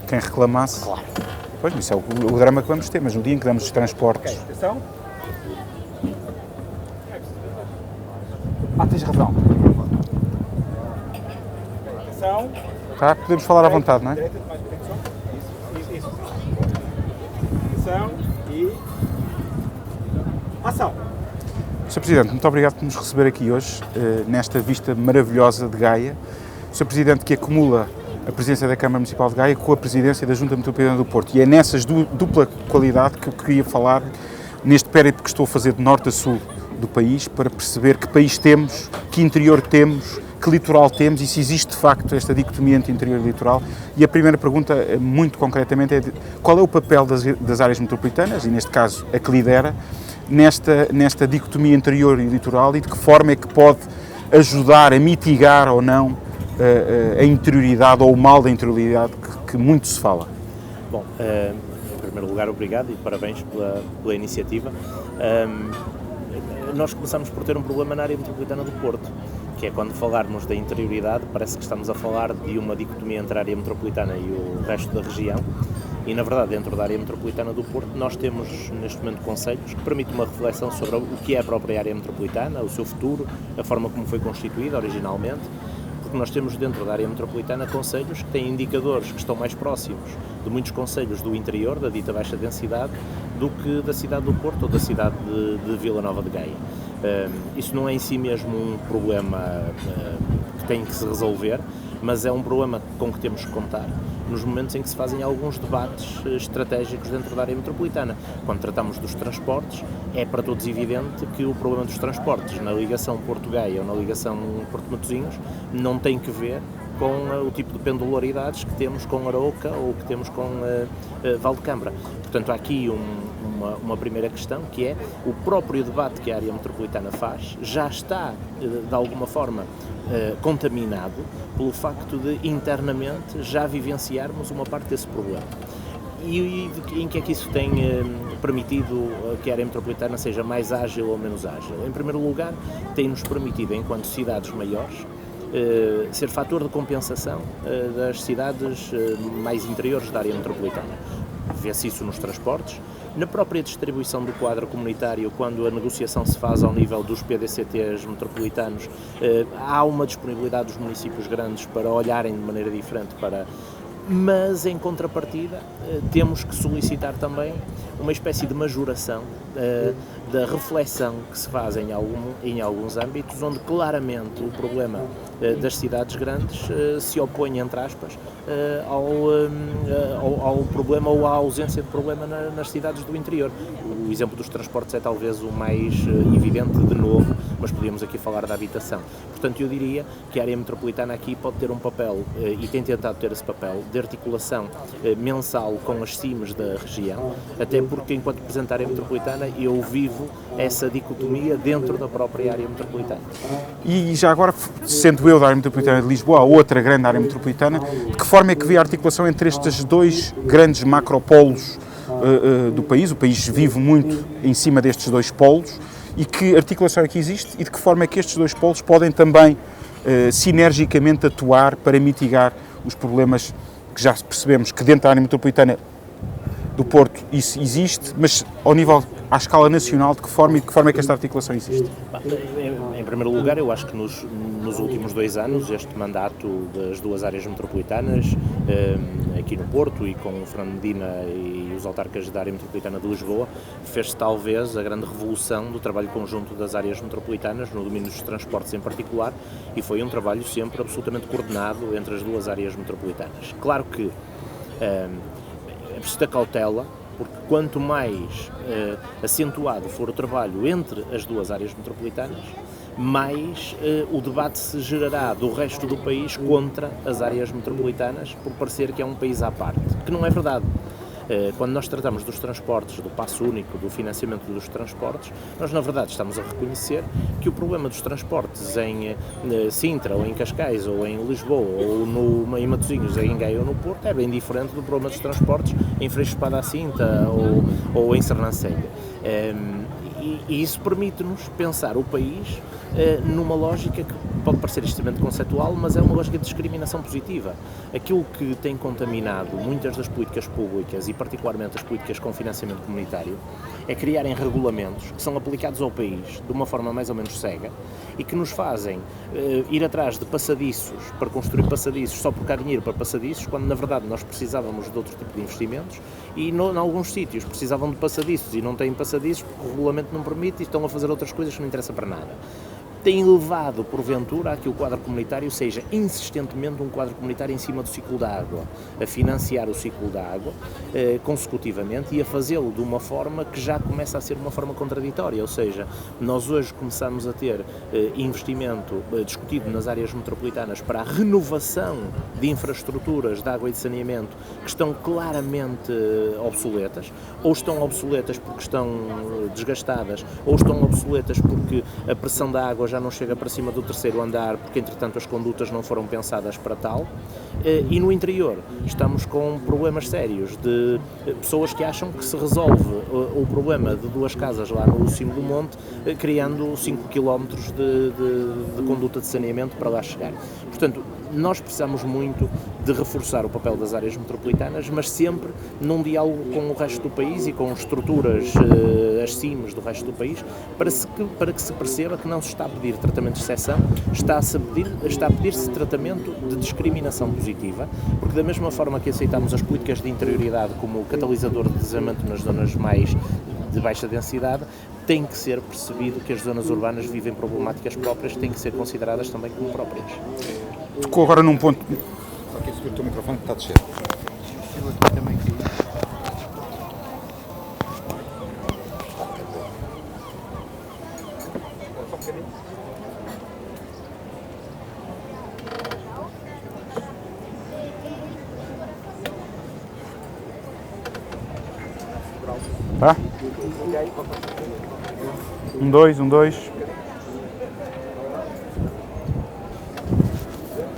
quem reclamasse. Claro. Pois, isso é o drama que vamos ter, mas no dia em que damos os transportes... Okay, atenção. Tens razão. Atenção. Tá, podemos falar à vontade, não é? Direita, mais atenção. Isso. Atenção e... Ação. Sr. Presidente, muito obrigado por nos receber aqui hoje, nesta vista maravilhosa de Gaia. Sr. Presidente que acumula a presidência da Câmara Municipal de Gaia com a presidência da Junta Metropolitana do Porto. E é nessas dupla qualidade que eu queria falar neste périplo que estou a fazer de norte a sul do país, para perceber que país temos, que interior temos, que litoral temos e se existe de facto esta dicotomia entre interior e litoral. E a primeira pergunta, muito concretamente, é qual é o papel das áreas metropolitanas, e neste caso a que lidera, nesta dicotomia interior e litoral, e de que forma é que pode ajudar a mitigar ou não a interioridade ou o mal da interioridade que muito se fala? Bom, em primeiro lugar, obrigado e parabéns pela iniciativa. Nós começamos por ter um problema na área metropolitana do Porto, que é quando falarmos da interioridade, parece que estamos a falar de uma dicotomia entre a área metropolitana e o resto da região. E, na verdade, dentro da área metropolitana do Porto, nós temos, neste momento, conselhos que permitem uma reflexão sobre o que é a própria área metropolitana, o seu futuro, a forma como foi constituída originalmente, porque nós temos dentro da área metropolitana concelhos que têm indicadores que estão mais próximos de muitos concelhos do interior, da dita baixa densidade, do que da cidade do Porto ou da cidade de Vila Nova de Gaia. Isso não é em si mesmo um problema que tem que se resolver, mas é um problema com que temos que contar nos momentos em que se fazem alguns debates estratégicos dentro da área metropolitana. Quando tratamos dos transportes, é para todos evidente que o problema dos transportes na ligação Porto-Gaia ou na ligação Porto-Matosinhos não tem que ver com o tipo de pendularidades que temos com Arouca ou que temos com Valdecambra. Portanto, há aqui uma primeira questão, que é o próprio debate que a área metropolitana faz já está, de alguma forma, contaminado pelo facto de, internamente, já vivenciarmos uma parte desse problema. E em que é que isso tem permitido que a área metropolitana seja mais ágil ou menos ágil? Em primeiro lugar, tem-nos permitido, enquanto cidades maiores, ser fator de compensação das cidades mais interiores da área metropolitana. Vê-se isso nos transportes, na própria distribuição do quadro comunitário, quando a negociação se faz ao nível dos PDCTs metropolitanos, há uma disponibilidade dos municípios grandes para olharem de maneira diferente para... Mas, em contrapartida, temos que solicitar também uma espécie de majoração da reflexão que se faz em alguns âmbitos, onde claramente o problema das cidades grandes se opõe, entre aspas, ao problema ou à ausência de problema nas cidades do interior. O exemplo dos transportes é talvez o mais evidente de novo, mas podíamos aqui falar da habitação. Portanto, eu diria que a área metropolitana aqui pode ter um papel, e tem tentado ter esse papel, de articulação mensal com as CIMs da região, até porque, enquanto represento a área metropolitana, eu vivo essa dicotomia dentro da própria área metropolitana. E já agora, sendo eu da área metropolitana de Lisboa, a outra grande área metropolitana, de que forma é que vê a articulação entre estes dois grandes macropolos do país? O país vive muito em cima destes dois polos, e que articulação é que existe e de que forma é que estes dois polos podem também sinergicamente atuar para mitigar os problemas que já percebemos que dentro da área metropolitana do Porto isso existe, mas ao nível, à escala nacional, de que forma é que esta articulação existe? Em primeiro lugar, eu acho que nos últimos 2 anos, este mandato das duas áreas metropolitanas, aqui no Porto e com o Fernando Medina e os autarcas da área metropolitana de Lisboa, fez talvez a grande revolução do trabalho conjunto das áreas metropolitanas, no domínio dos transportes em particular, e foi um trabalho sempre absolutamente coordenado entre as duas áreas metropolitanas. Claro que é preciso ter cautela, porque quanto mais acentuado for o trabalho entre as duas áreas metropolitanas, mais o debate se gerará do resto do país contra as áreas metropolitanas, por parecer que é um país à parte, que não é verdade. Quando nós tratamos dos transportes, do passo único, do financiamento dos transportes, nós na verdade estamos a reconhecer que o problema dos transportes em Sintra, ou em Cascais, ou em Lisboa, ou em Matosinhos, em Gaia ou no Porto, é bem diferente do problema dos transportes em Freixo Espada à Cinta ou em Sernancelho. E isso permite-nos pensar o país numa lógica que pode parecer extremamente conceptual, mas é uma lógica de discriminação positiva. Aquilo que tem contaminado muitas das políticas públicas e particularmente as políticas com financiamento comunitário é criarem regulamentos que são aplicados ao país de uma forma mais ou menos cega e que nos fazem ir atrás de passadiços para construir passadiços só porque há dinheiro para passadiços, quando na verdade nós precisávamos de outro tipo de investimentos e em alguns sítios precisavam de passadiços e não têm passadiços porque o regulamento não permite e estão a fazer outras coisas que não interessam para nada. Tem levado, porventura, a que o quadro comunitário seja insistentemente um quadro comunitário em cima do ciclo da água, a financiar o ciclo da água consecutivamente e a fazê-lo de uma forma que já começa a ser uma forma contraditória, ou seja, nós hoje começamos a ter investimento discutido nas áreas metropolitanas para a renovação de infraestruturas de água e de saneamento que estão claramente obsoletas, ou estão obsoletas porque estão desgastadas, ou estão obsoletas porque a pressão da água já não chega para cima do terceiro andar, porque entretanto as condutas não foram pensadas para tal, e no interior estamos com problemas sérios de pessoas que acham que se resolve o problema de duas casas lá no cimo do monte, criando 5 km de conduta de saneamento para lá chegar. Portanto, nós precisamos muito de reforçar o papel das áreas metropolitanas, mas sempre num diálogo com o resto do país e com estruturas, as CIMs do resto do país, para que se perceba que não se está a pedir tratamento de exceção, está a pedir-se tratamento de discriminação positiva, porque da mesma forma que aceitamos as políticas de interioridade como catalisador de desenvolvimento nas zonas mais de baixa densidade, tem que ser percebido que as zonas urbanas vivem problemáticas próprias, têm que ser consideradas também como próprias. Tocou agora num ponto... Só que o teu microfone está a descer. Tá? 1, 2, 1, 2.